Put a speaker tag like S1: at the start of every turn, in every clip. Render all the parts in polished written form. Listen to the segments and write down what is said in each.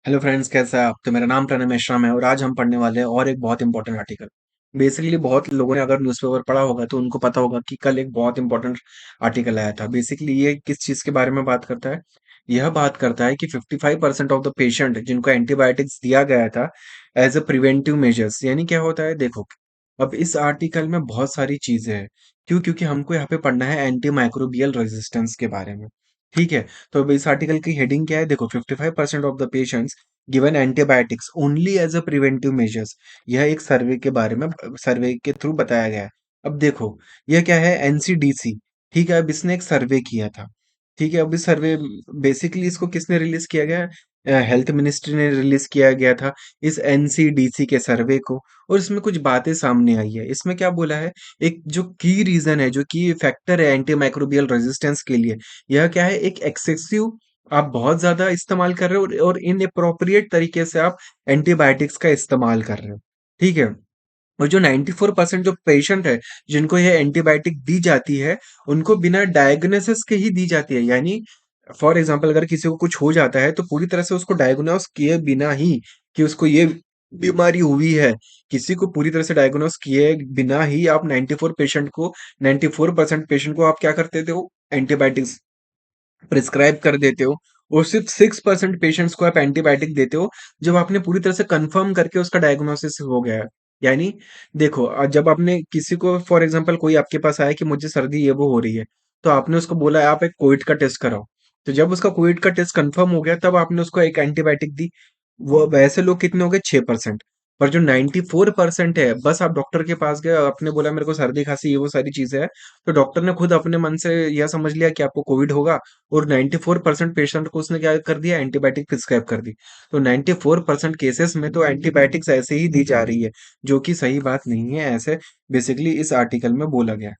S1: Hello friends, कैसे हैं आप? तो मेरा नाम प्रणय मेश्राम है और आज हम पढ़ने वाले हैं और एक बहुत इंपॉर्टेंट आर्टिकल। बेसिकली बहुत लोगों ने अगर न्यूज़पेपर पढ़ा होगा तो उनको पता होगा कि कल एक बहुत इंपॉर्टेंट आर्टिकल आया था। बेसिकली ये किस चीज़ के बारे में बात करता है? यह बात करता है कि 55% ऑफ द पेशेंट जिनको एंटीबायोटिक्स दिया गया था एज अ प्रिवेंटिव मेजर्स, यानी क्या होता है देखो। अब इस आर्टिकल में बहुत सारी चीजें हैं। क्यों? क्योंकि हमको यहाँ पे पढ़ना है एंटी माइक्रोबियल रेजिस्टेंस के बारे में। ठीक है। तो अब इस आर्टिकल की हेडिंग क्या है? देखो, 55% of the patients given antibiotics only as a preventive measures. यह एक सर्वे के बारे में, सर्वे के थ्रू बताया गया है। अब देखो, यह क्या है? एनसीडीसी। ठीक है। अब इसने एक सर्वे किया था। ठीक है। अब इस सर्वे, बेसिकली इसको किसने रिलीज किया गया? हेल्थ मिनिस्ट्री ने रिलीज किया गया था इस एनसीडीसी के सर्वे को। और इसमें कुछ बातें सामने आई है। इसमें क्या बोला है? एक जो की रीजन है, जो की फैक्टर है एंटी माइक्रोबियल रेजिस्टेंस के लिए, यह क्या है? एक एक्सेसिव, आप बहुत ज़्यादा इस्तेमाल कर रहे हो और इनएप्रोप्रिएट तरीके से आप एंटीबायोटिक्स का इस्तेमाल कर रहे हो। ठीक है? और जो 94% जो पेशेंट है, जिनको ये एंटीबायोटिक दी जाती है, उनको बिना डायग्नोसिस के ही दी जाती है। यानी फॉर एग्ज़ाम्पल अगर किसी को कुछ हो जाता है, तो पूरी तरह से उसको डायग्नोस किए बिना ही कि उसको ये बीमारी हुई है, किसी को पूरी तरह से डायग्नोस किए बिना ही आप 94% पेशेंट को आप क्या कर देते हो? एंटीबायोटिक्स प्रिस्क्राइब कर देते हो। और सिर्फ 6% पेशेंट्स को आप एंटीबायोटिक देते हो जब आपने पूरी तरह से कंफर्म करके उसका डायग्नोसिस हो गया है। यानी देखो, जब आपने किसी को, फॉर एग्जांपल कोई आपके पास आया कि मुझे सर्दी ये वो हो रही है, तो आपने उसको बोला आप एक कोविड का टेस्ट कराओ। तो जब उसका कोविड का टेस्ट कंफर्म हो गया तब आपने उसको एक एंटीबायोटिक दी। वो वैसे लोग कितने हो गए? 6%। पर जो 94% है, बस आप डॉक्टर के पास गए, आपने बोला मेरे को सर्दी खांसी ये वो सारी चीजें है, तो डॉक्टर ने खुद अपने मन से यह समझ लिया कि आपको कोविड होगा और 94% पेशेंट को उसने क्या कर दिया? एंटीबायोटिक प्रिस्क्राइब कर दी। तो 94% केसेस में तो एंटीबायोटिक्स ऐसे ही दी जा रही है, जो कि सही बात नहीं है, ऐसे बेसिकली इस आर्टिकल में बोला गया है।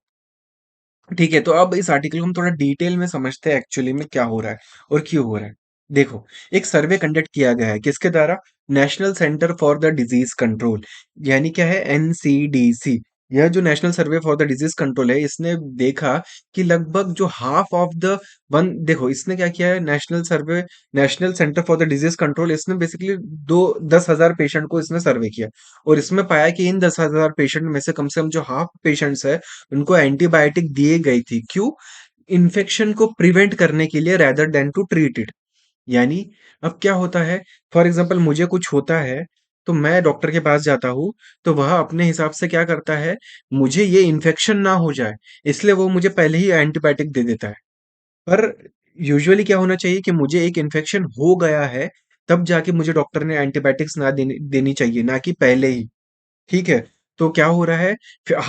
S1: ठीक है। तो अब इस आर्टिकल को हम थोड़ा डिटेल में समझते हैं एक्चुअली में क्या हो रहा है और क्यों हो रहा है। देखो, एक सर्वे कंडक्ट किया गया है किसके द्वारा? National centre for the disease control, यानी क्या है? एनसीडीसी। यह जो national survey for the disease control है, इसने देखा कि लगभग जो हाफ ऑफ द वन, देखो इसने क्या किया है? National survey, national centre for the disease control, इसने बेसिकली दो 10,000 पेशेंट को इसने सर्वे किया। और इसमें पाया कि इन 10,000 पेशेंट में से कम जो हाफ पेशेंट्स है, उनको एंटीबायोटिक दिए गई थी। क्यों? इन्फेक्शन को प्रिवेंट करने के लिए, rather than to treat it. यानी अब क्या होता है? फॉर एग्जांपल मुझे कुछ होता है, तो मैं डॉक्टर के पास जाता हूँ, तो वह अपने हिसाब से क्या करता है? मुझे ये इन्फेक्शन ना हो जाए, इसलिए वो मुझे पहले ही एंटीबायोटिक दे देता है। पर यूजुअली क्या होना चाहिए कि मुझे एक इन्फेक्शन हो गया है, तब जाके मुझे डॉक्टर ने एंटीबायोटिक्स ना देनी देनी चाहिए, ना कि पहले ही। ठीक है। तो क्या हो रहा है?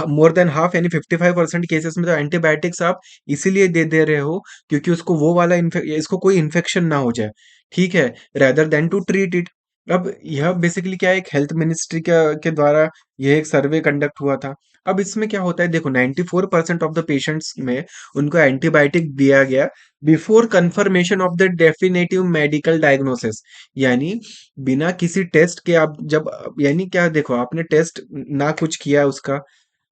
S1: मोर देन हाफ यानी 55% केसेस में तो एंटीबायोटिक्स आप इसीलिए दे दे रहे हो क्योंकि उसको वो वाला इसको कोई इन्फेक्शन ना हो जाए। ठीक है। Rather than to treat it. अब यह बेसिकली क्या है? एक हेल्थ मिनिस्ट्री के द्वारा यह एक सर्वे कंडक्ट हुआ था। अब इसमें क्या होता है? देखो, 94% ऑफ द पेशेंट्स में उनको एंटीबायोटिक दिया गया before confirmation of the definitive medical diagnosis. यानी बिना किसी टेस्ट के आप जब, यानी क्या, देखो आपने टेस्ट ना कुछ किया उसका,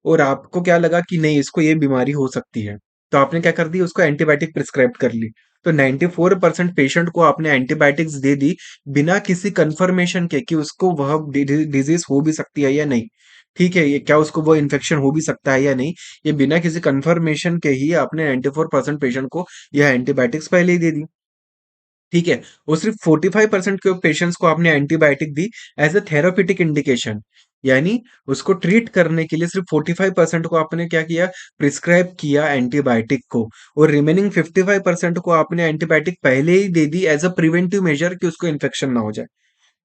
S1: और आपको क्या लगा कि नहीं इसको ये बीमारी हो सकती है, तो आपने क्या कर दी? उसको एंटीबायोटिक प्रिस्क्राइब कर ली। तो 94% पेशेंट को आपने एंटीबायोटिक्स दे दी बिना किसी कंफर्मेशन के कि उसको वह डिजीज हो भी सकती है या नहीं। ठीक है। ये क्या उसको वो इन्फेक्शन हो भी सकता है या नहीं, ये बिना किसी कंफर्मेशन के ही आपने 94% पेशेंट को यह एंटीबायोटिक्स पहले ही दे दी। ठीक है। और सिर्फ 45% के पेशेंट्स को आपने एंटीबायोटिक दी एज अ थेराप्यूटिक इंडिकेशन। यानी उसको ट्रीट करने के लिए सिर्फ 45% को आपने क्या किया? प्रिस्क्राइब किया एंटीबायोटिक को। और रिमेनिंग 55% को आपने एंटीबायोटिक पहले ही दे दी एज अ प्रिवेंटिव मेजर कि उसको इन्फेक्शन ना हो जाए।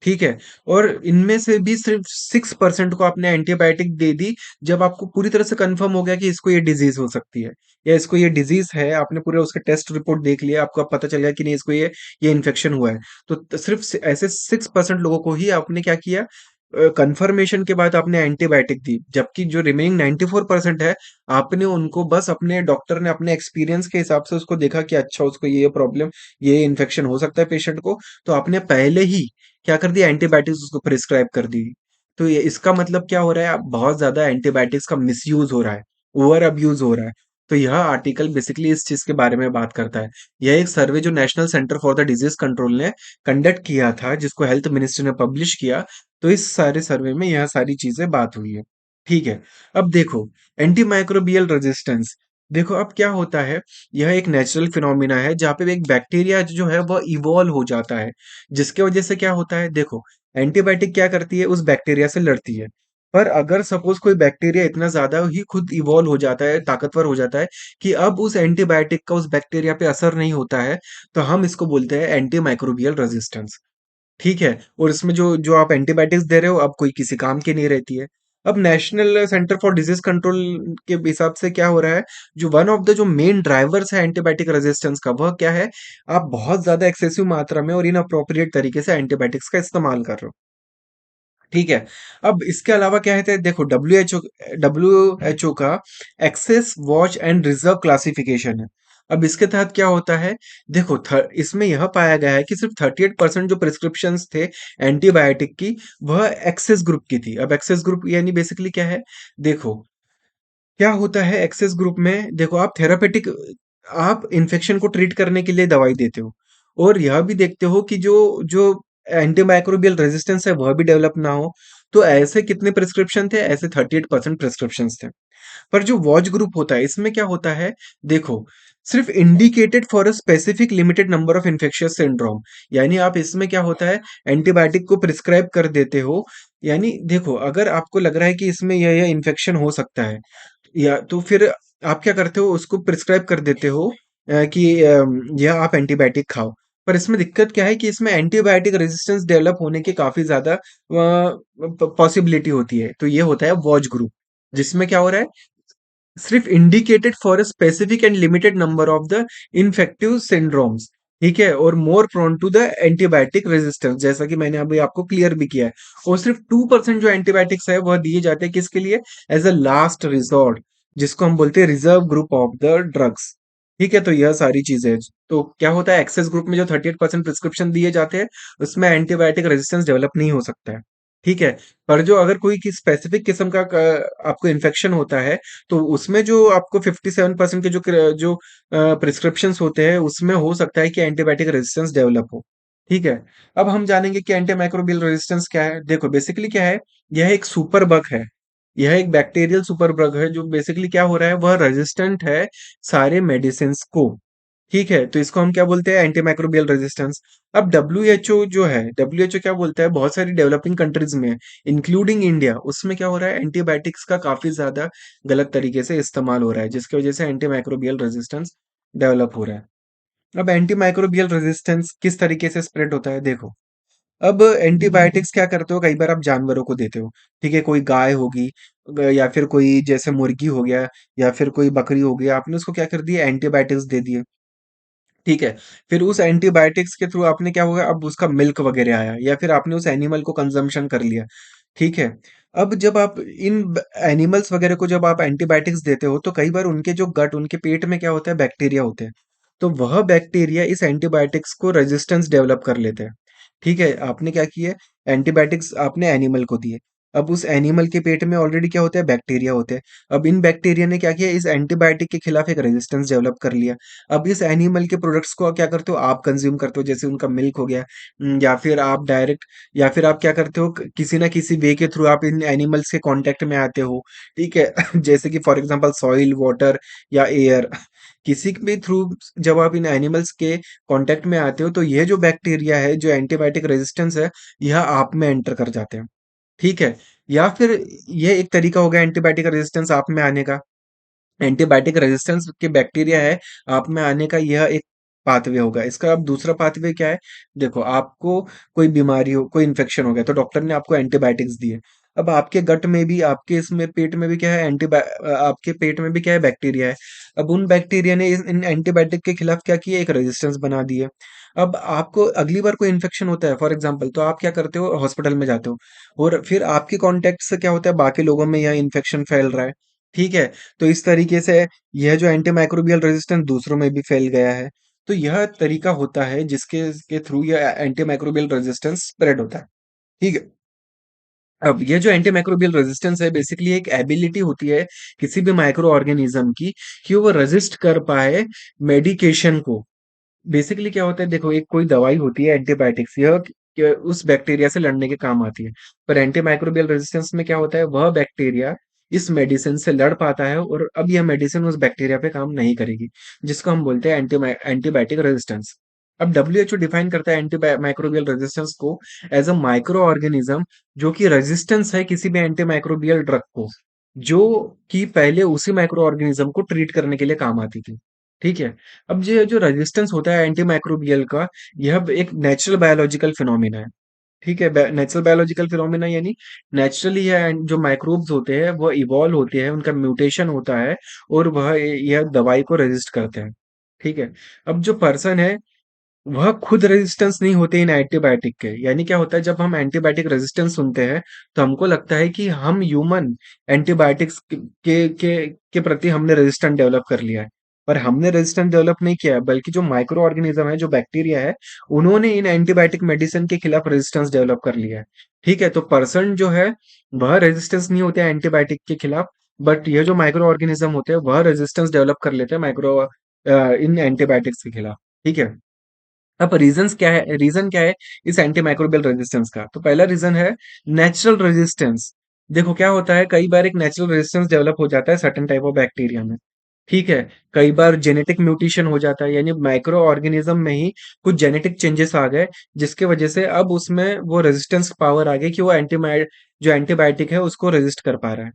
S1: ठीक है। और इनमें से भी सिर्फ 6% को आपने एंटीबायोटिक दे दी जब आपको पूरी तरह से कंफर्म हो गया कि इसको ये डिजीज हो सकती है, या इसको ये डिजीज है, आपने पूरे उसका टेस्ट रिपोर्ट देख लिया, आपको अब पता चल गया कि नहीं इसको ये इन्फेक्शन हुआ है। तो सिर्फ ऐसे 6% लोगों को ही आपने क्या किया? कंफर्मेशन के बाद आपने एंटीबायोटिक दी, जबकि जो रिमेनिंग 94% है, आपने उनको बस, अपने डॉक्टर ने अपने एक्सपीरियंस के हिसाब से उसको देखा कि अच्छा उसको ये प्रॉब्लम, ये इन्फेक्शन हो सकता है पेशेंट को, तो आपने पहले ही क्या कर दिया? एंटीबायोटिक्स उसको प्रिस्क्राइब कर दी। तो ये इसका मतलब क्या हो रहा है? अब बहुत ज़्यादा एंटीबायोटिक्स का मिसयूज़ हो रहा है, ओवर अब्यूज़ हो रहा है। तो यह आर्टिकल बेसिकली इस चीज़ के बारे में बात करता है। यह एक सर्वे जो national centre for the disease control ने कंडक्ट किया था, जिसको हेल्थ मिनिस्ट्री ने पब्लिश किया, तो इस सारे सर्वे में यह सारी चीज़ें बात हुई है। ठीक है, अब देखो एंटीमाइक्रोबियल रेजिस्टेंस, देखो अब क्या होता है, यह एक नेचुरल फिनोमिना है जहाँ पे एक बैक्टीरिया जो है वह इवॉल्व हो जाता है, जिसकी वजह से क्या होता है, देखो एंटीबायोटिक क्या करती है, उस बैक्टीरिया से लड़ती है। पर अगर सपोज़ कोई बैक्टीरिया इतना ज़्यादा ही खुद इवॉल्व हो जाता है, ताकतवर हो जाता है कि अब उस एंटीबायोटिक का उस बैक्टीरिया पे असर नहीं होता है, तो हम इसको बोलते हैं एंटीमाइक्रोबियल रेजिस्टेंस। ठीक है? और इसमें जो जो आप एंटीबायोटिक्स दे रहे हो, अब कोई किसी काम की नहीं रहती है। अब national centre for disease control के हिसाब से क्या हो रहा है, जो वन ऑफ द जो मेन ड्राइवर्स है एंटीबायोटिक रेजिस्टेंस का, वह क्या है? आप बहुत ज़्यादा एक्सेसिव मात्रा में और इनअप्रोप्रिएट तरीके से एंटीबायोटिक्स का इस्तेमाल कर रहे हो। ठीक है। अब इसके अलावा क्या है, देखो डब्ल्यूएचओ का access, watch and reserve classification है। अब इसके तहत क्या होता है, देखो इसमें यह पाया गया है कि सिर्फ 38% जो प्रिस्क्रिप्शंस थे एंटीबायोटिक की, वह एक्सेस ग्रुप की थी। अब एक्सेस ग्रुप यानी बेसिकली क्या है, देखो क्या होता है एक्सेस ग्रुप में, देखो आप इन्फेक्शन को ट्रीट करने के लिए दवाई देते हो और यह भी देखते हो कि जो जो एंटीमाइक्रोबियल रेजिस्टेंस है वह भी डेवलप ना हो। तो ऐसे कितने प्रिस्क्रिप्शन थे, ऐसे 38% प्रिस्क्रिप्शन थे। पर जो वॉच ग्रुप होता है इसमें क्या होता है, देखो सिर्फ indicated for a specific limited number of infectious syndrome, यानी आप इसमें क्या होता है, एंटीबायोटिक को प्रिस्क्राइब कर देते हो। यानी देखो अगर आपको लग रहा है कि इसमें यह इन्फेक्शन हो सकता है, या तो फिर आप क्या करते हो, उसको प्रिस्क्राइब कर देते हो कि यह आप एंटीबायोटिक खाओ। पर इसमें दिक्कत क्या है कि इसमें एंटीबायोटिक रेजिस्टेंस डेवलप होने की काफ़ी ज़्यादा पॉसिबिलिटी होती है। तो ये होता है वॉच ग्रुप, जिसमें क्या हो रहा है, सिर्फ indicated for a specific and limited number of the infective syndromes. ठीक है, और more prone to the antibiotic resistance, जैसा कि मैंने अभी आपको क्लियर भी किया है। और सिर्फ 2% जो एंटीबायोटिक्स है वह दिए जाते हैं किसके लिए, एज अ लास्ट रिजॉर्ट, जिसको हम बोलते हैं reserve group of the drugs. ठीक है, तो यह सारी चीजें, तो क्या होता है एक्सेस ग्रुप में जो 38% प्रिस्क्रिप्शन दिए जाते हैं, उसमें एंटीबायोटिक रेजिस्टेंस डेवलप नहीं हो सकता है। ठीक है, पर जो अगर कोई की स्पेसिफिक किस्म का आपको इन्फेक्शन होता है, तो उसमें जो आपको 57% के जो प्रिस्क्रिप्शंस होते हैं, उसमें हो सकता है कि एंटीबायोटिक रेजिस्टेंस डेवलप हो। ठीक है, अब हम जानेंगे कि एंटीमाइक्रोबियल रेजिस्टेंस क्या है। देखो बेसिकली क्या है, यह एक सुपर बग है। यह एक बैक्टीरियल सुपर बग है, जो बेसिकली क्या हो रहा है, वह रेजिस्टेंट है सारे मेडिसिन को। ठीक है, तो इसको हम क्या बोलते हैं, एंटीमाइक्रोबियल रेजिस्टेंस। अब डब्ल्यूएचओ क्या बोलता है, बहुत सारी डेवलपिंग कंट्रीज में, इंक्लूडिंग इंडिया, उसमें क्या हो रहा है, एंटीबायोटिक्स का काफी ज्यादा गलत तरीके से इस्तेमाल हो रहा है, जिसकी वजह से एंटीमाइक्रोबियल रेजिस्टेंस डेवलप हो रहा है। अब एंटीमाइक्रोबियल रेजिस्टेंस किस तरीके से स्प्रेड होता है, देखो अब एंटीबायोटिक्स क्या करते हो, कई बार आप जानवरों को देते हो। ठीक है, कोई गाय होगी, या फिर कोई जैसे मुर्गी हो गया, या फिर कोई बकरी हो गया, आपने उसको क्या कर दिया, एंटीबायोटिक्स दे दिए। ठीक है, फिर उस एंटीबायोटिक्स के थ्रू आपने क्या होगा, अब उसका मिल्क वगैरह आया, या फिर आपने उस एनिमल को कंजम्पशन कर लिया। ठीक है, अब जब आप इन एनिमल्स वगैरह को जब आप एंटीबायोटिक्स देते हो, तो कई बार उनके जो गट, उनके पेट में क्या होता है, बैक्टीरिया होते हैं। तो वह बैक्टीरिया इस एंटीबायोटिक्स को रेजिस्टेंस डेवलप कर लेते हैं। ठीक है, आपने क्या किया, एंटीबायोटिक्स आपने एनिमल को दिए। अब उस एनिमल के पेट में ऑलरेडी क्या होता है, बैक्टीरिया होते हैं। अब इन बैक्टीरिया ने क्या किया, इस एंटीबायोटिक के खिलाफ एक रेजिस्टेंस डेवलप कर लिया। अब इस एनिमल के प्रोडक्ट्स को क्या करते हो, आप कंज्यूम करते हो, जैसे उनका मिल्क हो गया, या फिर आप डायरेक्ट, या फिर आप क्या करते हो, किसी ना किसी वे के थ्रू आप इन एनिमल्स के कांटेक्ट में आते हो। ठीक है जैसे कि फॉर एग्जांपल सॉइल, वाटर या एयर, किसी भी थ्रू जब आप इन एनिमल्स के कांटेक्ट में आते हो, तो ये जो बैक्टीरिया है, जो एंटीबायोटिक रेजिस्टेंस है, यह आप में एंटर कर जाते हैं। ठीक है, या फिर ये एक तरीका हो गया एंटीबायोटिक रेजिस्टेंस आप में आने का। एंटीबायोटिक रेजिस्टेंस के बैक्टीरिया है आप में आने का, यह एक पाथवे होगा। इसका अब दूसरा पाथवे क्या है, देखो आपको कोई बीमारी हो, कोई इन्फेक्शन हो गया, तो डॉक्टर ने आपको एंटीबायोटिक्स दिए। अब आपके गट में भी, आपके इसमें पेट में भी क्या है, आपके पेट में भी क्या है, बैक्टीरिया है। अब उन बैक्टीरिया ने इन एंटीबायोटिक के खिलाफ क्या किया, एक रेजिस्टेंस बना दी है। अब आपको अगली बार कोई इन्फेक्शन होता है फॉर एग्जाम्पल, तो आप क्या करते हो, हॉस्पिटल में जाते हो, और फिर आपके कॉन्टेक्ट से क्या होता है, बाकी लोगों में यह इन्फेक्शन फैल रहा है। ठीक है, तो इस तरीके से यह जो एंटीमाइक्रोबियल रेजिस्टेंस दूसरों में भी फैल गया है। तो यह तरीका होता है जिसके के थ्रू यह एंटीमाइक्रोबियल रेजिस्टेंस स्प्रेड होता है। ठीक है। अब ये जो एंटीमाइक्रोबियल रेजिस्टेंस है बेसिकली एक एबिलिटी होती है किसी भी माइक्रो ऑर्गेनिज्म की कि वो रेजिस्ट कर पाए मेडिकेशन को। बेसिकली क्या होता है देखो, एक कोई दवाई होती है एंटीबायोटिक्स, यह उस बैक्टीरिया से लड़ने के काम आती है। पर एंटीमाइक्रोबियल रेजिस्टेंस में क्या होता है, वह बैक्टीरिया इस मेडिसिन से लड़ पाता है और अब यह मेडिसिन उस बैक्टीरिया पे काम नहीं करेगी, जिसको हम बोलते हैं एंटीबायोटिक रेजिस्टेंस। अब डब्ल्यूएचओ डिफाइन करता है एंटीमाइक्रोबियल रेजिस्टेंस को एज अ माइक्रो ऑर्गेनिज्म जो कि रेजिस्टेंस है किसी भी एंटीमाइक्रोबियल ड्रग को, जो कि पहले उसी माइक्रो ऑर्गेनिज्म को ट्रीट करने के लिए काम आती थी। ठीक है। अब ये जो रेजिस्टेंस होता है एंटीमाइक्रोबियल का, यह एक नेचुरल बायोलॉजिकल फिनोमिना है। ठीक है। नेचुरल बायोलॉजिकल फिनोमिना यानी नेचुरली यह जो माइक्रोब्स होते हैं वह इवॉल्व होते हैं, उनका म्यूटेशन होता है और वह यह दवाई को रेजिस्ट करते हैं। ठीक है। अब जो पर्सन है वह खुद रेजिस्टेंस नहीं होते इन एंटीबायोटिक के। यानी क्या होता है, जब हम एंटीबायोटिक रेजिस्टेंस सुनते हैं तो हमको लगता है कि हम ह्यूमन एंटीबायोटिक्स के प्रति हमने रेजिस्टेंस डेवलप कर लिया है। पर हमने रेजिस्टेंस डेवलप नहीं किया है, बल्कि जो माइक्रो ऑर्गेनिज्म है, जो बैक्टीरिया है, उन्होंने इन एंटीबायोटिक मेडिसिन के खिलाफ रेजिस्टेंस डेवलप कर लिया है। ठीक है। तो पर्सन जो है वह रेजिस्टेंस नहीं होते एंटीबायोटिक के खिलाफ, बट ये जो माइक्रो ऑर्गेनिज्म होते हैं वह रेजिस्टेंस डेवलप कर लेते हैं माइक्रो इन एंटीबायोटिक्स के खिलाफ। ठीक है। अब रीजन क्या है इस एंटीमाइक्रोबियल रेजिस्टेंस का? तो पहला रीजन है नेचुरल रेजिस्टेंस। देखो क्या होता है, कई बार एक नेचुरल रेजिस्टेंस डेवलप हो जाता है सर्टेन टाइप ऑफ बैक्टीरिया में। ठीक है। कई बार जेनेटिक म्यूटेशन हो जाता है, यानी माइक्रो ऑर्गेनिज्म में ही कुछ जेनेटिक चेंजेस आ गए, जिसके वजह से अब उसमें वो रेजिस्टेंस पावर आ गई कि वो जो एंटीबायोटिक है उसको रेजिस्ट कर पा रहा है।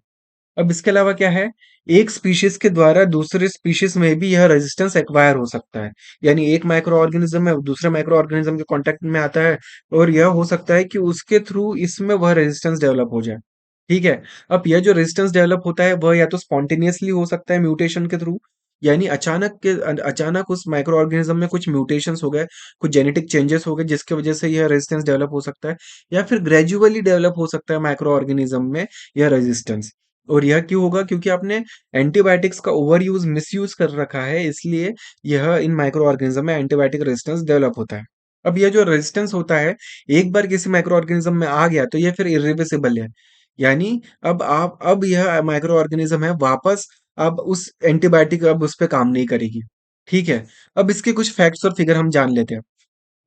S1: अब इसके अलावा क्या है, एक स्पीशीज के द्वारा दूसरे स्पीशीज में भी यह रेजिस्टेंस एक्वायर हो सकता है। यानी एक माइक्रो ऑर्गेनिज्म है दूसरे माइक्रो ऑर्गेनिज्म के कांटेक्ट में आता है और यह हो सकता है कि उसके थ्रू इसमें वह रेजिस्टेंस डेवलप हो जाए। ठीक है। अब यह जो रेजिस्टेंस डेवलप होता है वह या तो स्पॉन्टेनियसली हो सकता है म्यूटेशन के थ्रू, यानी अचानक उस माइक्रो ऑर्गेनिज्म में कुछ म्यूटेशंस हो गए, कुछ जेनेटिक चेंजेस हो गए जिसकी वजह से यह रेजिस्टेंस डेवलप हो सकता है, या फिर ग्रेजुअली डेवलप हो सकता है माइक्रो ऑर्गेनिज्म में यह रेजिस्टेंस। और यह क्यों होगा? क्योंकि आपने एंटीबायोटिक्स का ओवर यूज मिसयूज कर रखा है, इसलिए यह इन माइक्रो ऑर्गेनिज्म में एंटीबायोटिक रेजिस्टेंस डेवलप होता है। अब यह जो रेजिस्टेंस होता है, एक बार किसी माइक्रो ऑर्गेनिज्म में आ गया तो यह फिर इरिवर्सिबल है। यानी अब यह माइक्रो ऑर्गेनिज्म है वापस, अब उस एंटीबायोटिक अब उस पे काम नहीं करेगी। ठीक है। अब इसके कुछ फैक्ट्स और फिगर हम जान लेते हैं।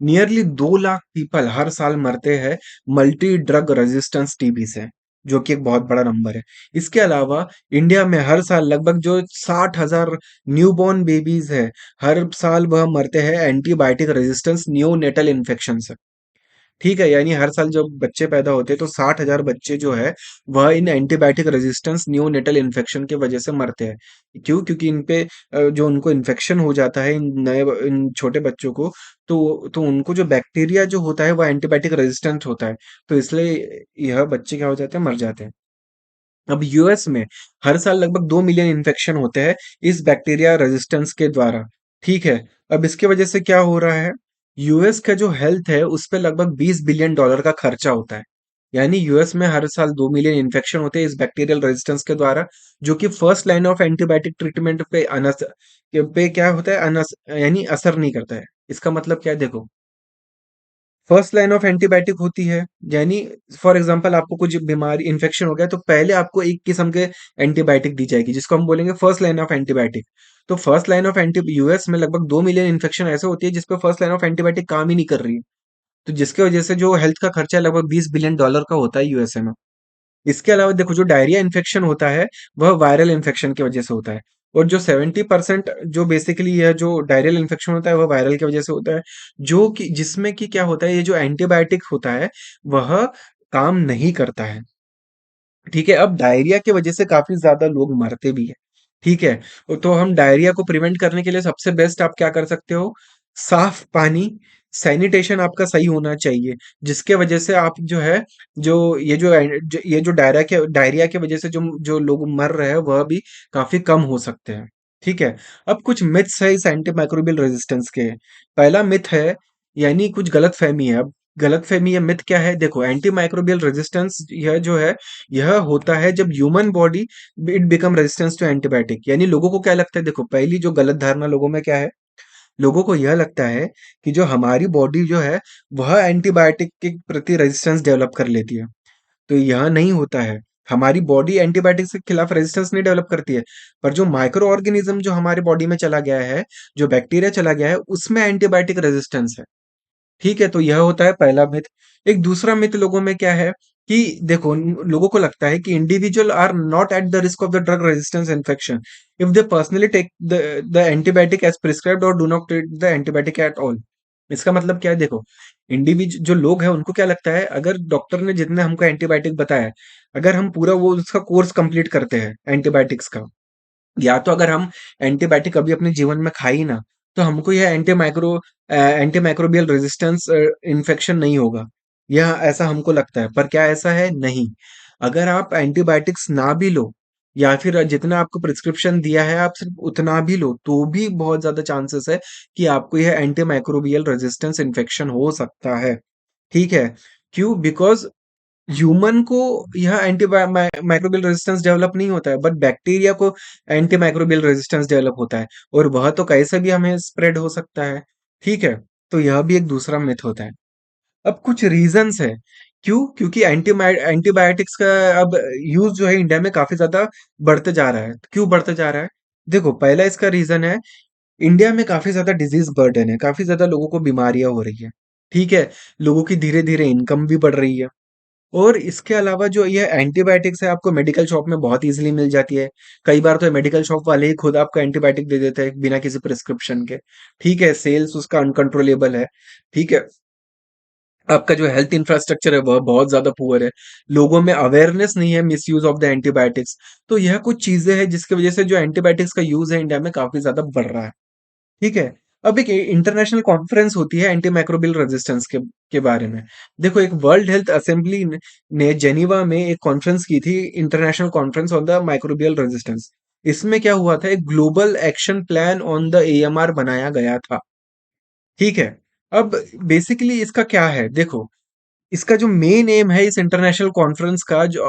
S1: नियरली 2 लाख पीपल हर साल मरते हैं मल्टी ड्रग रेजिस्टेंस टीबी से, जो कि एक बहुत बड़ा नंबर है। इसके अलावा इंडिया में हर साल लगभग जो 60,000 न्यूबॉर्न बेबीज है, हर साल वह मरते हैं एंटीबायोटिक रेजिस्टेंस नियोनेटल इन्फेक्शन से। ठीक है। यानी हर साल जब बच्चे पैदा होते हैं तो 60,000 बच्चे जो है वह इन एंटीबायोटिक रेजिस्टेंस नियोनेटल इन्फेक्शन की वजह से मरते हैं। क्यों? क्योंकि इन पे जो उनको इन्फेक्शन हो जाता है इन छोटे बच्चों को, तो उनको जो बैक्टीरिया जो होता है वो एंटीबायोटिक रेजिस्टेंट होता है। तो इसलिए यह बच्चे क्या हो जाते हैं, मर जाते हैं। अब यूएस में हर साल लगभग 2 मिलियन इन्फेक्शन होते हैं इस बैक्टीरिया रेजिस्टेंस के द्वारा। ठीक है। अब इसकी वजह से क्या हो रहा है, यूएस का जो हेल्थ है उस पे लगभग 20 बिलियन डॉलर का खर्चा होता है। यानी यूएस में हर साल 2 मिलियन इन्फेक्शन होते हैं इस बैक्टीरियल रेजिस्टेंस के द्वारा, जो कि first line of antibiotic treatment पे क्या होता है, यानी असर नहीं करता है। इसका मतलब क्या है देखो, फर्स्ट लाइन ऑफ एंटीबायोटिक होती है, यानी फॉर एग्जांपल आपको कुछ बीमारी इन्फेक्शन हो गया तो पहले आपको एक किस्म के एंटीबायोटिक दी जाएगी जिसको हम बोलेंगे फर्स्ट लाइन ऑफ एंटीबायोटिक। तो first line of anti US में लगभग 2 मिलियन इन्फेक्शन ऐसे होती है जिसपे फर्स्ट लाइन ऑफ एंटीबायोटिक काम ही नहीं कर रही है। तो जिसकी वजह से जो हेल्थ का खर्चा है लगभग 20 बिलियन डॉलर का होता है यूएसए में। इसके अलावा देखो, जो डायरिया इन्फेक्शन होता है वह वायरल इन्फेक्शन की वजह से होता है। और जो 70% जो बेसिकली यह जो डायरियल इन्फेक्शन होता है वह वायरल की वजह से होता है, जो कि जिसमें कि क्या होता है, ये जो एंटीबायोटिक होता है वह काम नहीं करता है। ठीक है। अब डायरिया की वजह से काफी ज्यादा लोग मरते भी हैं। ठीक है। तो हम डायरिया को प्रिवेंट करने के लिए सबसे बेस्ट आप क्या कर सकते हो, साफ पानी, सैनिटेशन आपका सही होना चाहिए, जिसके वजह से आप जो है ये जो डायरिया की वजह से जो जो लोग मर रहे हैं वह भी काफी कम हो सकते हैं। ठीक है। अब कुछ मिथ्स है इस एंटीमाइक्रोबियल रेजिस्टेंस के। पहला मिथ है, यानी कुछ गलतफहमी है। अब गलतफहमी या मिथ क्या है देखो, एंटीमाइक्रोबियल रेजिस्टेंस यह जो है यह होता है जब human body it become resistance to antibiotic. यानी लोगों को क्या लगता है देखो, पहली जो गलत धारणा लोगों में क्या है, लोगों को यह लगता है कि जो हमारी बॉडी जो है वह एंटीबायोटिक के प्रति रेजिस्टेंस डेवलप कर लेती है। तो यह नहीं होता है। हमारी बॉडी एंटीबायोटिक्स के खिलाफ रेजिस्टेंस नहीं डेवलप करती है, पर जो माइक्रो ऑर्गेनिज्म जो हमारे बॉडी में चला गया है, जो बैक्टीरिया चला गया है, उसमें एंटीबायोटिक रेजिस्टेंस है। ठीक है, तो यह होता है पहला मिथ। एक दूसरा मिथ लोगों में क्या है कि देखो लोगों को लगता है कि individual are not at the risk of the drug resistance infection if they personally take the antibiotic as prescribed और do not take the antibiotic at all. इसका मतलब क्या है, देखो इंडिविजुअल जो लोग हैं उनको क्या लगता है, अगर डॉक्टर ने जितने हमको एंटीबायोटिक बताया, अगर हम पूरा वो उसका कोर्स कंप्लीट करते हैं एंटीबायोटिक्स का, या तो अगर हम एंटीबायोटिक कभी अपने जीवन में खाई ना, तो हमको यह एंटी माइक्रोबियल रेजिस्टेंस इन्फेक्शन नहीं होगा। यह ऐसा हमको लगता है, पर क्या ऐसा है? नहीं। अगर आप एंटीबायोटिक्स ना भी लो, या फिर जितना आपको प्रिस्क्रिप्शन दिया है आप सिर्फ उतना भी लो, तो भी बहुत ज्यादा चांसेस है कि आपको यह एंटी माइक्रोबियल रेजिस्टेंस इन्फेक्शन हो सकता है। ठीक है? क्यों? बिकॉज ह्यूमन को यह माइक्रोबियल रेजिस्टेंस डेवलप नहीं होता है, बट बैक्टीरिया को एंटी माइक्रोबियल रेजिस्टेंस डेवलप होता है, और वह तो कैसे भी हमें स्प्रेड हो सकता है। ठीक है, तो यह भी एक दूसरा मिथ होता है। अब कुछ रीजंस है क्यों, क्योंकि एंटीबायोटिक्स का अब यूज जो है इंडिया में काफी ज्यादा बढ़ते जा रहा है। क्यों बढ़ते जा रहा है? देखो पहला इसका रीजन है, इंडिया में काफी ज्यादा डिजीज बर्डन है, काफी ज्यादा लोगों को बीमारियां हो रही है। ठीक है, लोगों की धीरे धीरे इनकम भी बढ़ रही है, और इसके अलावा जो ये एंटीबायोटिक्स है आपको मेडिकल शॉप में बहुत इजीली मिल जाती है। कई बार तो मेडिकल शॉप वाले ही खुद आपको एंटीबायोटिक दे देते हैं बिना किसी प्रिस्क्रिप्शन के। ठीक है, सेल्स उसका अनकंट्रोलेबल है। ठीक है, आपका जो हेल्थ इंफ्रास्ट्रक्चर है वह बहुत ज्यादा पुअर है, लोगों में अवेयरनेस नहीं है miss use of the antibiotics. तो यह कुछ चीजें हैं जिसकी वजह से जो एंटीबायोटिक्स का यूज है इंडिया में काफी ज्यादा बढ़ रहा है। ठीक है, अब एक इंटरनेशनल कॉन्फ्रेंस होती है एंटी माइक्रोबियल रेजिस्टेंस के बारे में। देखो एक वर्ल्ड हेल्थ असेंबली ने जेनीवा में एक कॉन्फ्रेंस की थी, international conference on the microbial resistance. इसमें क्या हुआ था, एक global action plan on the AMR बनाया गया था। ठीक है, अब बेसिकली इसका क्या है, देखो इसका जो मेन एम है इस इंटरनेशनल कॉन्फ्रेंस का, जो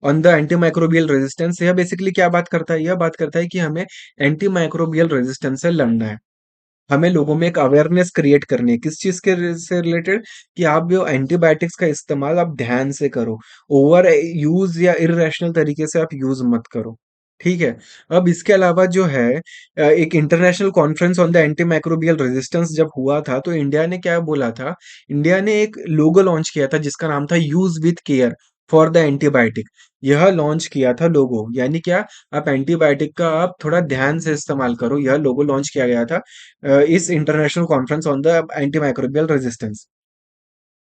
S1: on the anti microbial resistance, यह बेसिकली क्या बात करता है, यह बात करता है कि हमें एंटी माइक्रोबियल रेजिस्टेंस से लड़ना है। हमें लोगों में एक अवेयरनेस क्रिएट करनी है, किस चीज के से रिलेटेड, कि आप जो एंटीबायोटिक्स का इस्तेमाल आप ध्यान से करो, ओवर यूज या इरेशनल तरीके से आप यूज मत करो। ठीक है, अब इसके अलावा जो है एक international conference on the anti microbial resistance जब हुआ था, तो इंडिया ने क्या बोला था, इंडिया ने एक लोगो लॉन्च किया था जिसका नाम था use with care for the antibiotic. यह लॉन्च किया था लोगो, यानी क्या, आप एंटीबायोटिक का आप थोड़ा ध्यान से इस्तेमाल करो, यह लोगो लॉन्च किया गया था इस international conference on the anti microbial resistance.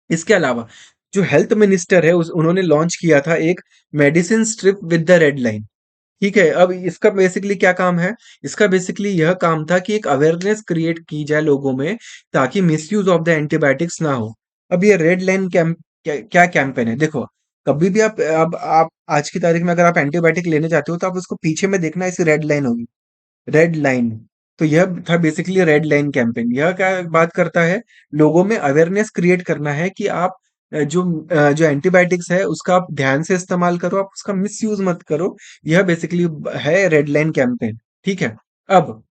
S1: इसके अलावा जो हेल्थ मिनिस्टर है उन्होंने लॉन्च किया था एक medicine strip with the red line. ठीक है, अब इसका बेसिकली क्या काम है, इसका बेसिकली यह काम था कि एक अवेयरनेस क्रिएट की जाए लोगों में, ताकि मिसयूज ऑफ द एंटीबायोटिक्स ना हो। अब ये रेड लाइन कैंप क्या कैंपेन है, देखो कभी भी आप अब आप आज की तारीख में अगर आप एंटीबायोटिक लेने जाते हो, तो आप उसको पीछे में देखना, ऐसी रेड लाइन होगी, रेड लाइन। तो यह था बेसिकली रेड लाइन कैंपेन। यह क्या बात करता है, लोगों में अवेयरनेस क्रिएट करना है कि आप जो एंटीबायोटिक्स है उसका आप ध्यान से इस्तेमाल करो, आप उसका मिसयूज मत करो। यह बेसिकली है रेड लाइन कैंपेन। ठीक है, अब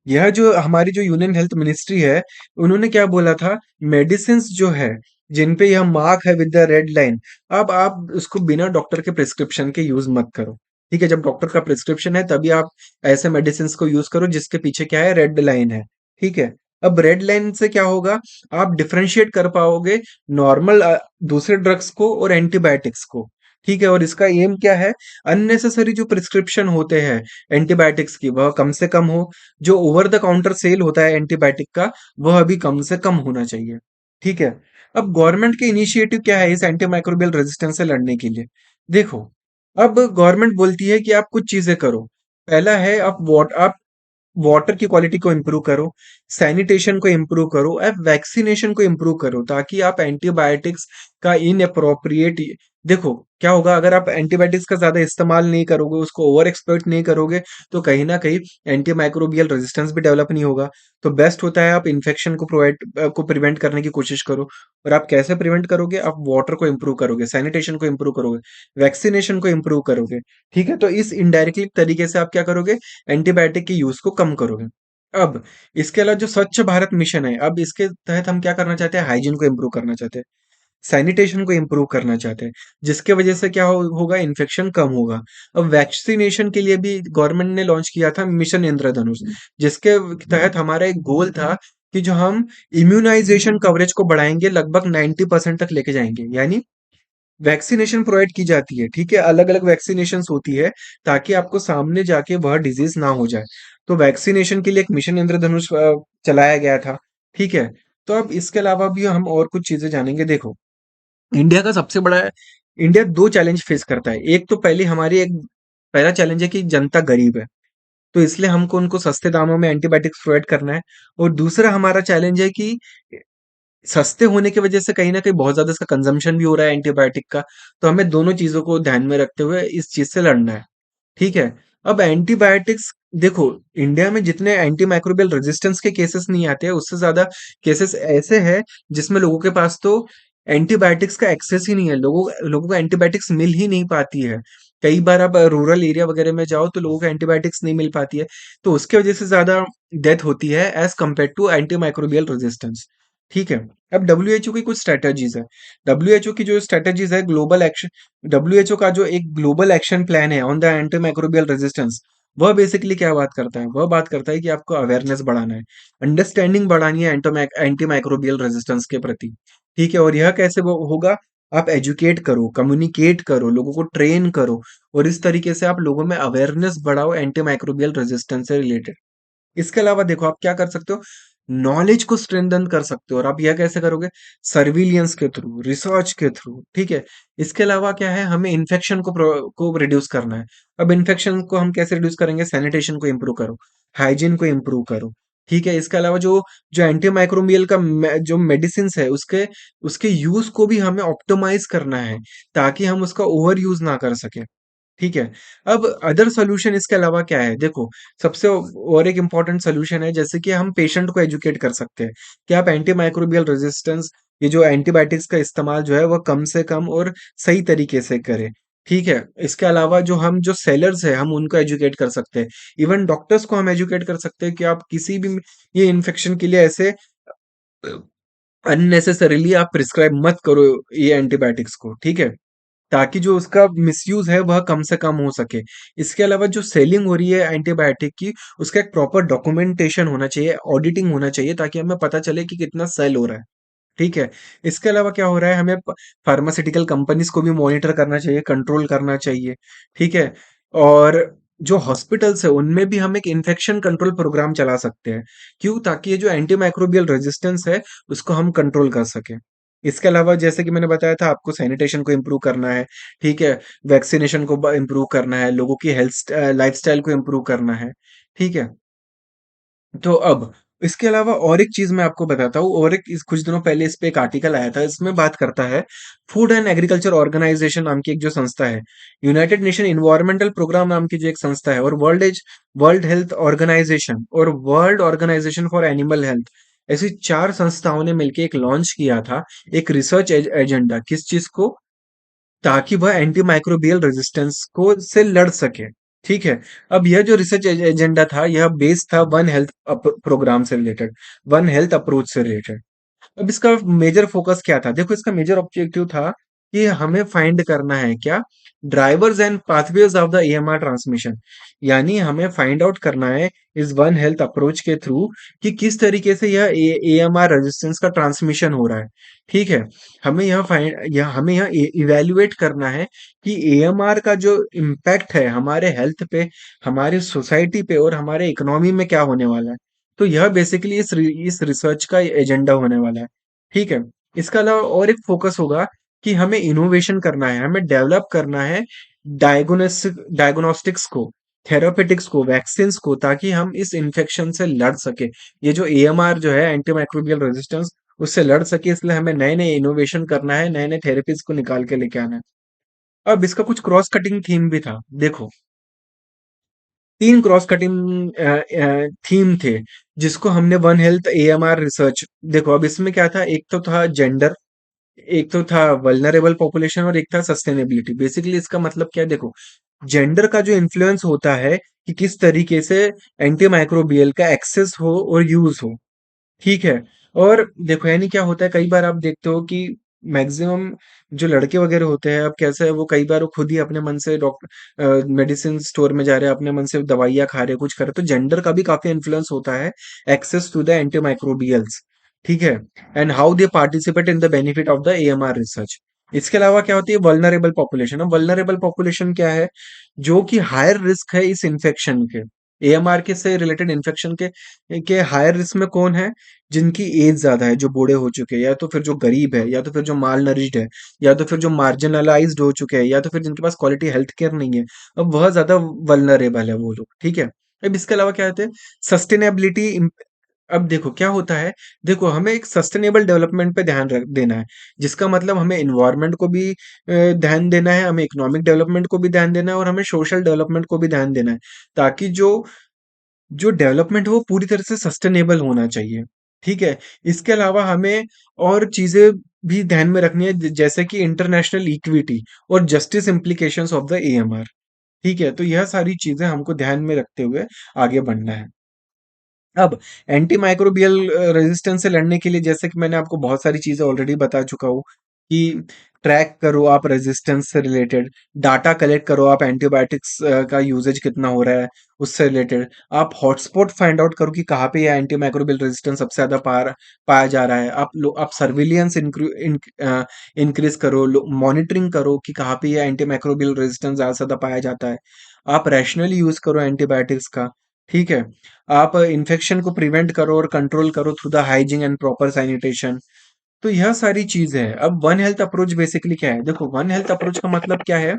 S1: यह जो हमारी जो यूनियन हेल्थ मिनिस्ट्री है, उन्होंने क्या बोला था, मेडिसिन जो है जिन पे यह मार्क है विद द रेड लाइन, अब आप उसको बिना डॉक्टर के प्रिस्क्रिप्शन के यूज मत करो। ठीक है, जब डॉक्टर का प्रिस्क्रिप्शन है तभी आप ऐसे मेडिसिन को यूज करो जिसके पीछे क्या है, रेड लाइन है। ठीक है, अब रेड लाइन से क्या होगा, आप डिफरेंशिएट कर पाओगे नॉर्मल दूसरे ड्रग्स को और एंटीबायोटिक्स को। ठीक है, और इसका एम क्या है, अननेसेसरी जो प्रिस्क्रिप्शन होते हैं एंटीबायोटिक्स की वह कम से कम हो, जो ओवर द काउंटर सेल होता है एंटीबायोटिक का वह भी कम से कम होना चाहिए। ठीक है, अब गवर्नमेंट के इनिशिएटिव क्या है इस एंटी माइक्रोबियल रेजिस्टेंस से लड़ने के लिए? देखो, अब गवर्नमेंट बोलती है कि आप कुछ चीजें करो। पहला है, आप वाटर की क्वालिटी को इम्प्रूव करो, सैनिटेशन को इम्प्रूव करो, आप वैक्सीनेशन को इम्प्रूव करो, ताकि आप एंटीबायोटिक्स का इन अप्रोप्रिएट, देखो क्या होगा, अगर आप एंटीबायोटिक्स का ज्यादा इस्तेमाल नहीं करोगे, उसको ओवर एक्सप्लॉइट नहीं करोगे, तो कहीं ना कहीं एंटी माइक्रोबियल रेजिस्टेंस भी डेवलप नहीं होगा। तो बेस्ट होता है आप इन्फेक्शन को प्रिवेंट करने की कोशिश करो। और आप कैसे प्रिवेंट करोगे, आप वाटर को इम्प्रूव करोगे, सैनिटेशन को इम्प्रूव करोगे, वैक्सीनेशन को इम्प्रूव करोगे। ठीक है, तो इस इनडायरेक्टली तरीके से आप क्या करोगे, एंटीबायोटिक के यूज को कम करोगे। अब इसके अलावा जो स्वच्छ भारत मिशन है, अब इसके तहत हम क्या करना चाहते हैं, हाइजीन को इम्प्रूव करना चाहते हैं। सैनिटेशन को इम्प्रूव करना चाहते हैं, जिसके वजह से क्या होगा, इन्फेक्शन कम होगा। अब वैक्सीनेशन के लिए भी गवर्नमेंट ने लॉन्च किया था मिशन इंद्रधनुष, जिसके तहत हमारा एक गोल था कि जो हम इम्यूनाइजेशन कवरेज को बढ़ाएंगे, लगभग 90% तक लेके जाएंगे। यानी वैक्सीनेशन प्रोवाइड की जाती है, ठीक है, अलग अलग वैक्सीनेशन होती है, ताकि आपको सामने जाके वह डिजीज ना हो जाए। तो वैक्सीनेशन के लिए एक मिशन इंद्रधनुष चलाया गया था, ठीक है। तो अब इसके अलावा भी हम और कुछ चीजें जानेंगे। देखो, इंडिया का सबसे बड़ा इंडिया दो चैलेंज फेस करता है। एक तो पहला चैलेंज है कि जनता गरीब है, तो इसलिए हमको उनको सस्ते दामों में एंटीबायोटिक्स प्रोवाइड करना है। और दूसरा हमारा चैलेंज है कि सस्ते होने की वजह से कहीं न कहीं बहुत ज़्यादा इसका कंज़म्पशन भी हो रहा है एंटीबायोटिक का, तो हमें दोनों चीज़ों को ध्यान में रखते हुए इस चीज़ से लड़ना है, ठीक है? अब एंटीबायोटिक्स देखो, इंडिया में जितने एंटी माइक्रोबियल रेजिस्टेंस के केसेस नहीं आते हैं, उससे ज़्यादा केसेस ऐसे हैं जिसमें लोगों के पास तो एंटीबायोटिक्स का एक्सेस ही नहीं है, लोगों को एंटीबायोटिक्स मिल ही नहीं पाती है। कई बार आप रूरल एरिया वगैरह में जाओ तो लोगों को एंटीबायोटिक्स नहीं मिल पाती है, तो उसकी वजह से ज़्यादा डेथ होती है as compare to anti microbial resistance, ठीक है? अब डब्ल्यूएचओ की कुछ स्ट्रैटेजीज़ है। डब्ल्यूएचओ की जो स्ट्रैटेजीज़ है, ग्लोबल एक्शन डब्ल्यूएचओ का जो एक ग्लोबल एक्शन प्लान है ऑन द एंटीमाइक्रोबियल रेजिस्टेंस, वह बेसिकली क्या बात करता है? वह बात करता है कि आपको अवेयरनेस बढ़ाना है, अंडरस्टैंडिंग बढ़ानी है एंटीमाइक्रोबियल रेजिस्टेंस के प्रति, ठीक है? और यह कैसे वो होगा? आप एजुकेट करो, कम्युनिकेट करो, लोगों को ट्रेन करो, और इस तरीके से आप लोगों में अवेयरनेस बढ़ाओ एंटीमाइक्रोबियल रेजिस्टेंस से रिलेटेड। इसके अलावा देखो, आप क्या कर सकते हो, नॉलेज को स्ट्रेंथन कर सकते हो, और आप यह कैसे करोगे? सर्विलियंस के थ्रू, रिसर्च के थ्रू, ठीक है। इसके अलावा क्या है, हमें इन्फेक्शन को रिड्यूस करना है। अब इन्फेक्शन को हम कैसे रिड्यूस करेंगे? सैनिटेशन को इम्प्रूव करो, हाइजीन को इम्प्रूव करो, ठीक है। इसके अलावा जो जो एंटी माइक्रोबियल का जो मेडिसिन है, उसके उसके यूज को भी हमें ऑप्टिमाइज करना है, ताकि हम उसका ओवर यूज ना कर सके, ठीक है। अब अदर सॉल्यूशन इसके अलावा क्या है? देखो, सबसे और एक इम्पोर्टेंट सॉल्यूशन है, जैसे कि हम पेशेंट को एजुकेट कर सकते हैं कि आप एंटीमाइक्रोबियल रेजिस्टेंस, ये जो एंटीबायोटिक्स का इस्तेमाल जो है वह कम से कम और सही तरीके से करें, ठीक है। इसके अलावा जो सेलर्स है, हम उनको एजुकेट कर सकते हैं। इवन डॉक्टर्स को हम एजुकेट कर सकते हैं कि आप किसी भी ये इन्फेक्शन के लिए ऐसे अननेसेसरीली आप प्रिस्क्राइब मत करो ये एंटीबायोटिक्स को, ठीक है। ताकि जो उसका मिसयूज़ है वह कम से कम हो सके। इसके अलावा जो सेलिंग हो रही है एंटीबायोटिक की, उसका एक प्रॉपर डॉक्यूमेंटेशन होना चाहिए, ऑडिटिंग होना चाहिए, ताकि हमें पता चले कि कितना सेल हो रहा है, ठीक है? इसके अलावा क्या हो रहा है, हमें प फार्मास्यूटिकल कंपनीज़ को भी मॉनिटर करना चाहिए, कंट्रोल करना चाहिए, ठीक है? और जो हॉस्पिटल्स हैं, उनमें भी हम एक इन्फेक्शन कंट्रोल प्रोग्राम चला सकते हैं। क्यों? ताकि ये जो एंटीमाइक्रोबियल रेजिस्टेंस है, उसको हम कंट्रोल कर सकें। इसके अलावा जैसे कि मैंने बताया था, आपको सैनिटेशन को इम्प्रूव करना है, ठीक है? वैक्सीनेशन को इम्प्रूव करना है, लोगों की लाइफ़स्टाइल को इम्प्रूव करना है, ठीक है? तो अब इसके अलावा और एक चीज़ मैं आपको बताता हूँ, और एक इस कुछ दिनों पहले इस पे एक आर्टिकल आया था, इसमें बात करता है फूड एंड एग्रीकल्चर ऑर्गेनाइजेशन नाम की एक जो संस्था है, यूनाइटेड नेशन एनवायरमेंटल प्रोग्राम नाम की जो एक संस्था है, और वर्ल्ड हेल्थ ऑर्गेनाइजेशन और world organization for animal health, ऐसी 4 संस्थाओं ने मिलके एक लॉन्च किया था, एक रिसर्च एजेंडा, किस चीज़ को? ताकि वह एंटीमाइक्रोबियल रेजिस्टेंस को से लड़ सके, ठीक है। अब यह जो रिसर्च एजेंडा था, यह बेस्ड था वन हेल्थ प्रोग्राम से रिलेटेड, वन हेल्थ अप्रोच से रिलेटेड। अब इसका मेजर फोकस क्या था? देखो, इसका मेजर ऑब्जेक्टिव था कि हमें फाइंड करना है क्या, drivers and pathways of the AMR transmission, यानी हमें फाइंड आउट करना है इस वन हेल्थ अप्रोच के थ्रू कि किस तरीके से यह एएमआर रेजिस्टेंस का ट्रांसमिशन हो रहा है, ठीक है। हमें यह इवेल्युएट करना है कि एएमआर का जो इम्पैक्ट है हमारे हेल्थ पे, हमारी सोसाइटी पे और हमारे इकोनॉमी में क्या होने वाला है। तो यह बेसिकली इस रिसर्च का एजेंडा होने वाला है, ठीक है। इसके अलावा और एक फोकस होगा कि हमें इनोवेशन करना है, हमें डेवलप करना है डायग्नोस्टिक्स को, थेरापेटिक्स को, वैक्सीन्स को, ताकि हम इस इन्फेक्शन से लड़ सके। ये जो एएमआर जो है, एंटीमाइक्रोबियल रेजिस्टेंस, उससे लड़ सके, इसलिए हमें नए-नए इनोवेशन करना है, नए-नए थेरेपीज को निकाल के लेके आना है। अब इसका कुछ क्रॉस कटिंग थीम भी था। देखो, 3 क्रॉस कटिंग थीम थे, जिसको हमने वन हेल्थ एएमआर रिसर्च, देखो अब इसमें क्या था, एक तो था जेंडर, एक तो था वल्नरेबल पॉपुलेशन, और एक था सस्टेनेबिलिटी। बेसिकली इसका मतलब क्या है? देखो, जेंडर का जो इन्फ्लुएंस होता है कि किस तरीके से एंटीमाइक्रोबियल का एक्सेस हो और यूज हो, ठीक है। और देखो, यानी क्या होता है, कई बार आप देखते हो कि मैक्सिमम जो लड़के वगैरह होते हैं, अब कैसा है, वो कई बार वो खुद ही अपने मन से मेडिसिन स्टोर में जा रहे हैं, अपने मन से दवाइयाँ खा रहे हैं, कुछ कर रहे हैं, तो जेंडर का भी काफ़ी इन्फ्लुएंस होता है, एक्सेस टू द एंटीमाइक्रोबियल्स, ठीक है? And how they participate in the benefit of the AMR research. इसके अलावा क्या होती है, वल्नरेबल पॉपुलेशन। अब वल्नरेबल पॉपुलेशन क्या है? जो कि हायर रिस्क है इस इन्फेक्शन के, एएमआर के से रिलेटेड इन्फेक्शन के हायर रिस्क में कौन है? जिनकी एज ज़्यादा है, जो बूढ़े हो चुके हैं, या तो फिर जो गरीब है, या तो फिर जो माल नरिश्ड है, या तो फिर जो मार्जिनलाइज्ड हो चुके हैं, या तो फिर जिनके पास क्वालिटी हेल्थ केयर नहीं है। अब वह ज़्यादा वल्नरेबल है वो लोग, ठीक है? अब इसके अलावा क्या होते हैं? सस्टेनेबिलिटी। अब देखो क्या होता है, देखो हमें एक सस्टेनेबल डेवलपमेंट पे ध्यान रख देना है, जिसका मतलब हमें इन्वायरमेंट को भी ध्यान देना है, हमें इकोनॉमिक डेवलपमेंट को भी ध्यान देना है, और हमें सोशल डेवलपमेंट को भी ध्यान देना है, ताकि जो जो डेवलपमेंट है वो पूरी तरह से सस्टेनेबल होना चाहिए, ठीक है? इसके अलावा हमें और चीज़ें भी ध्यान में रखनी है, जैसे कि इंटरनेशनल इक्विटी और justice implications of the AMR, ठीक है? तो यह सारी चीज़ें हमको ध्यान में रखते हुए आगे बढ़ना है। अब एंटी माइक्रोबियल रेजिस्टेंस से लड़ने के लिए, जैसे कि मैंने आपको बहुत सारी चीज़ें ऑलरेडी बता चुका हूँ कि ट्रैक करो आप रेजिस्टेंस से रिलेटेड, डाटा कलेक्ट करो आप एंटीबायोटिक्स का यूसेज कितना हो रहा है उससे रिलेटेड, आप हॉटस्पॉट फाइंड आउट करो कि कहाँ पे ये एंटी माइक्रोबियल रेजिस्टेंस सबसे ज़्यादा पाया जा रहा है, आप सर्विलियंस इंक्रीज करो, मॉनिटरिंग करो कि कहाँ पे ये एंटी माइक्रोबियल रेजिस्टेंस ज़्यादा से ज़्यादा पाया जाता है, आप रैशनली यूज़ करो एंटीबायोटिक्स का, ठीक है? आप इन्फेक्शन को प्रिवेंट करो और कंट्रोल करो through the hygiene and proper sanitation. तो यह सारी चीज़ है। अब वन हेल्थ अप्रोच बेसिकली क्या है? देखो वन हेल्थ अप्रोच का मतलब क्या है?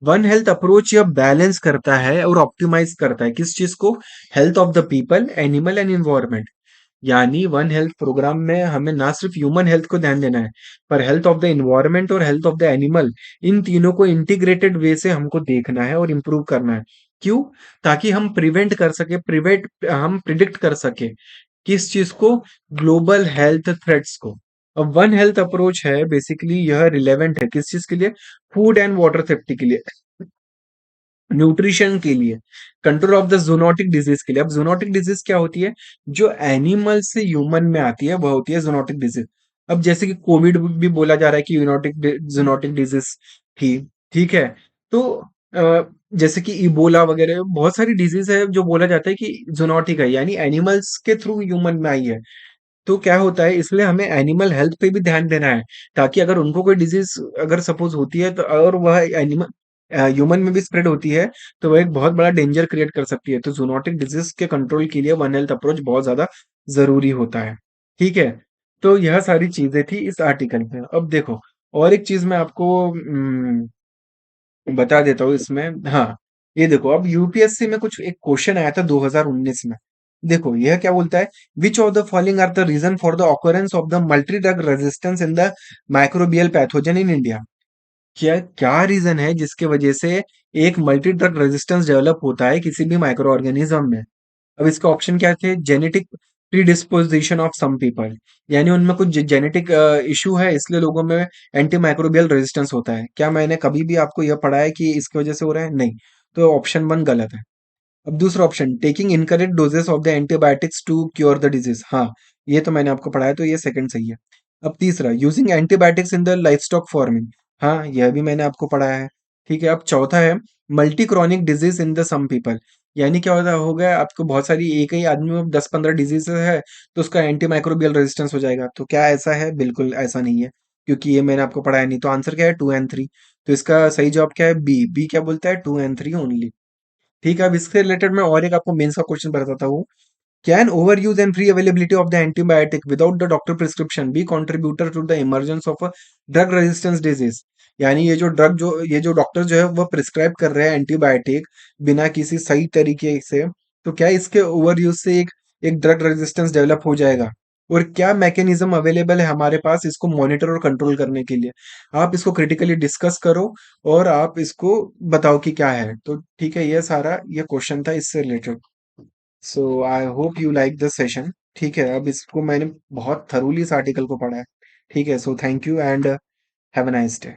S1: वन हेल्थ अप्रोच यह बैलेंस करता है और ऑप्टिमाइज करता है किस चीज़ को? Health of the people, animal and environment. यानी वन हेल्थ प्रोग्राम में हमें ना सिर्फ ह्यूमन हेल्थ को ध्यान देना है, पर हेल्थ ऑफ द एनवायरनमेंट और हेल्थ ऑफ द एनिमल, इन तीनों को इंटीग्रेटेड वे से हमको देखना है और इम्प्रूव करना है। क्यों? ताकि हम प्रिवेंट कर सके, प्रिवेंट हम प्रिडिक्ट कर सके किस चीज को? ग्लोबल हेल्थ थ्रेट्स को। अब वन हेल्थ अप्रोच है बेसिकली, यह रिलेवेंट है किस चीज के लिए? फूड एंड वाटर सेफ्टी के लिए, न्यूट्रिशन के लिए, control of the zoonotic disease के लिए। अब जूनोटिक डिजीज क्या होती है? जो एनिमल से ह्यूमन में आती है वह होती है जूनोटिक डिजीज। अब जैसे कि कोविड भी बोला जा रहा है कि यूनोटिक जूनोटिक डिजीज थी, ठीक है? तो जैसे कि इबोला वगैरह बहुत सारी डिजीज है जो बोला जाता है कि जूनोटिक है, यानी एनिमल्स के थ्रू ह्यूमन में आई है। तो क्या होता है, इसलिए हमें एनिमल हेल्थ पे भी ध्यान देना है, ताकि अगर उनको कोई डिजीज अगर सपोज होती है तो, और वह एनिमल ह्यूमन में भी स्प्रेड होती है, तो वह एक बहुत बड़ा डेंजर क्रिएट कर सकती है। तो जूनोटिक डिजीज के कंट्रोल के लिए वन हेल्थ अप्रोच बहुत ज्यादा जरूरी होता है, ठीक है? तो यह सारी चीजें थी इस आर्टिकल में। अब देखो और एक चीज मैं आपको बता देता हूँ इसमें। हाँ, ये देखो, अब यूपीएससी में कुछ एक क्वेश्चन आया था 2019 में। देखो यह क्या बोलता है? Which of the following are the reason for the occurrence of the multi drug resistance in the microbial pathogen in India? क्या क्या रीजन है जिसके वजह से एक मल्टी ड्रग रेजिस्टेंस डेवलप होता है किसी भी माइक्रो ऑर्गेनिज्म में? अब इसके ऑप्शन क्या थे? Genetic predisposition of some people, यानी उनमें कुछ जेनेटिक इशू है इसलिए लोगों में एंटी माइक्रोबियल रेजिस्टेंस होता है। क्या मैंने कभी भी आपको यह पढ़ा है कि इसकी वजह से हो रहा है? नहीं। तो ऑप्शन वन गलत है। अब दूसरा option, taking incorrect doses of the antibiotics to cure the disease, हाँ, ये तो मैंने आपको पढ़ाया, तो ये सेकंड सही है। अब तीसरा, using antibiotics in the livestock farming, हाँ, यह भी मैंने आपको पढ़ाया है, ठीक है। अब चौथा है, multi chronic disease in the some people, यानी क्या होता हो गया आपको बहुत सारी, एक ही आदमी में 10-15 डिजीज है, तो उसका एंटी माइक्रोबियल रेजिस्टेंस हो जाएगा। तो क्या ऐसा है? बिल्कुल ऐसा नहीं है, क्योंकि ये मैंने आपको पढ़ाया नहीं। तो आंसर क्या है? 2 and 3। तो इसका सही जवाब क्या है? बी। बी क्या बोलता है? 2 and 3 ओनली। ठीक है, अब इससे रिलेटेड मैं और एक आपको मेंस का क्वेश्चन बताता हूँ। Can over use and free availability of the antibiotic without the doctor prescription be contributor to the emergence of drug resistance disease? यानी ये जो डॉक्टर जो है वो प्रिस्क्राइब कर रहे हैं एंटीबायोटिक बिना किसी सही तरीके से, तो क्या इसके ओवर यूज से एक ड्रग रेजिस्टेंस डेवलप हो जाएगा? और क्या मैकेनिज्म अवेलेबल है हमारे पास इसको मॉनिटर और कंट्रोल करने के लिए? आप इसको क्रिटिकली डिस्कस करो और आप इसको बताओ कि क्या है। तो ठीक है, ये सारा ये क्वेश्चन था इससे related. So I hope you like the session. ठीक है, अब इसको मैंने बहुत थरूली इस आर्टिकल को पढ़ा है। ठीक है, so thank you and have a nice day.